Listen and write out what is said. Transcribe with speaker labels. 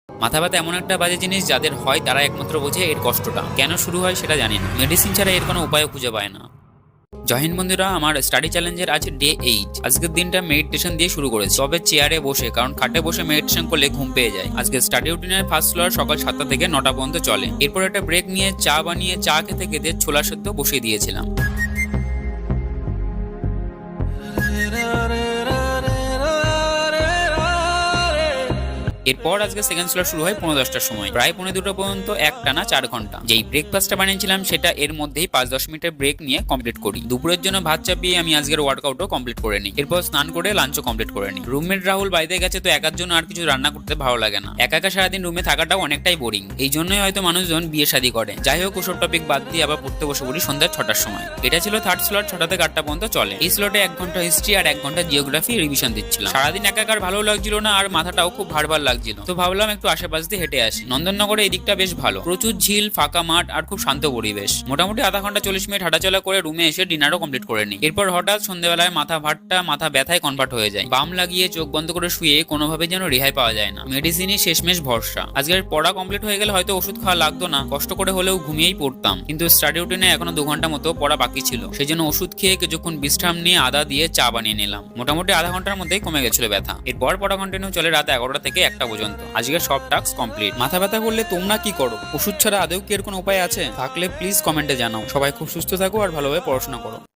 Speaker 1: মাথা ব্যথা এমন একটা বাজে জিনিস যাদের হয় তারা একমাত্র বোঝে এর কষ্টটা। কেন শুরু হয় সেটা জানি না, মেডিসিন ছাড়া এর কোনো উপায়ও খুঁজে পায় না। জয় হিন্দ বন্ধুরা, আমার স্টাডি চ্যালেঞ্জের আজ ডে 8। আজকের দিনটা মেডিটেশন দিয়ে শুরু করেছি, তবে চেয়ারে বসে, কারণ খাটে বসে মেডিটেশন করলে ঘুম পেয়ে যায়। আজকে স্টাডি রুটিনের ফার্স্ট ফ্লোর সকাল 7টা থেকে 9টা পর্যন্ত চলে। এরপর একটা ব্রেক নিয়ে চা বানিয়ে চা খেতে খেতে ছোলা সেদ্ধ বসিয়ে দিয়েছিলাম। এরপর আজকে সেকেন্ড স্লট শুরু হয় 10:15টার সময়, প্রায় 2:45 পর্যন্ত একটানা 4 ঘন্টা। যেই ব্রেকফাস্টটা বানিয়েছিলাম সেটা এর মধ্যেই 5-10 মিনিটের ব্রেক নিয়ে কমপ্লিট করি। দুপুরের জন্য ভাত চাপিয়ে আমি আজকের ওয়ার্কআউটও কমপ্লিট করে নিই। এরপর স্নান করে লাঞ্চও কমপ্লিট করে নিই। রুমমেট রাহুল বাইরে গেছে, তো একার জন্য আর কিছু রান্না করতে ভালো লাগে না। একা একা সারাদিন রুমে থাকাটাও অনেকটাই বোরিং। এই জন্যই হয়তো মানুষজন বিয়ে শাদী করে। যাই হোক, ওসব টপিক বাদ দিয়ে আবার পড়তে বসে পড়ি সন্ধ্যা 6টার সময়। এটা ছিল থার্ড স্লট, 6টা থেকে 8টা পর্যন্ত চলে। এই স্লটে 1 ঘন্টা হিস্ট্রি আর 1 ঘন্টা জিওগ্রাফি রিভিশন দিচ্ছিলাম। সারাদিন একা একার ভালো লাগছিল না, আর মাথাটাও খুব ভার লাগছিল। তো ভাবলাম একটু আশেপাশ দিয়ে হেঁটে আসি। নন্দননগরে এই দিকটা বেশ ভালো, প্রচুর ঝিল, ফাঁকা মাঠ আর খুব শান্ত পরিবেশ। মোটামুটি আধা ঘন্টা 40 মিনিট হাঁটাচলা করে রুমে এসে ডিনারও কমপ্লিট করে নিই। এরপর হঠাৎ সন্ধ্যেবেলায় মাথা ব্যথায় কনভার্ট হয়ে যায়। বাম লাগিয়ে চোখ বন্ধ করে শুয়ে কোনোভাবে যেন রেহাই পাওয়া যায় না। মেডিসিনই শেষমেশ ভরসা। আজকের পড়া কমপ্লিট হয়ে গেলে হয়তো ওষুধ খাওয়া লাগতো না, কষ্ট করে হলেও ঘুমিয়েই পড়তাম। কিন্তু স্টাডি রুটিনে এখনো 2 ঘন্টা মতো পড়া বাকি ছিল, সেই জন্য ওষুধ খেয়ে কিছুক্ষণ বিশ্রাম নিয়ে আদা দিয়ে চা বানিয়ে নিলাম। মোটামুটি আধা ঘন্টার মধ্যেই কমে গেছিল ব্যথা। এরপর পড়া কন্টিনিউ চলে রাত 11টা থেকে 1টা পর্যন্ত। আজকের সব টাস্ক কমপ্লিট। মাথা ব্যথা করলে তোমরা কি করো? ওষুধ ছাড়া আদৌ কি এর কোনো উপায় আছে? থাকলে প্লিজ কমেন্টে জানাও। সবাই খুব সুস্থ থাকো আর ভালোভাবে পড়াশোনা করো।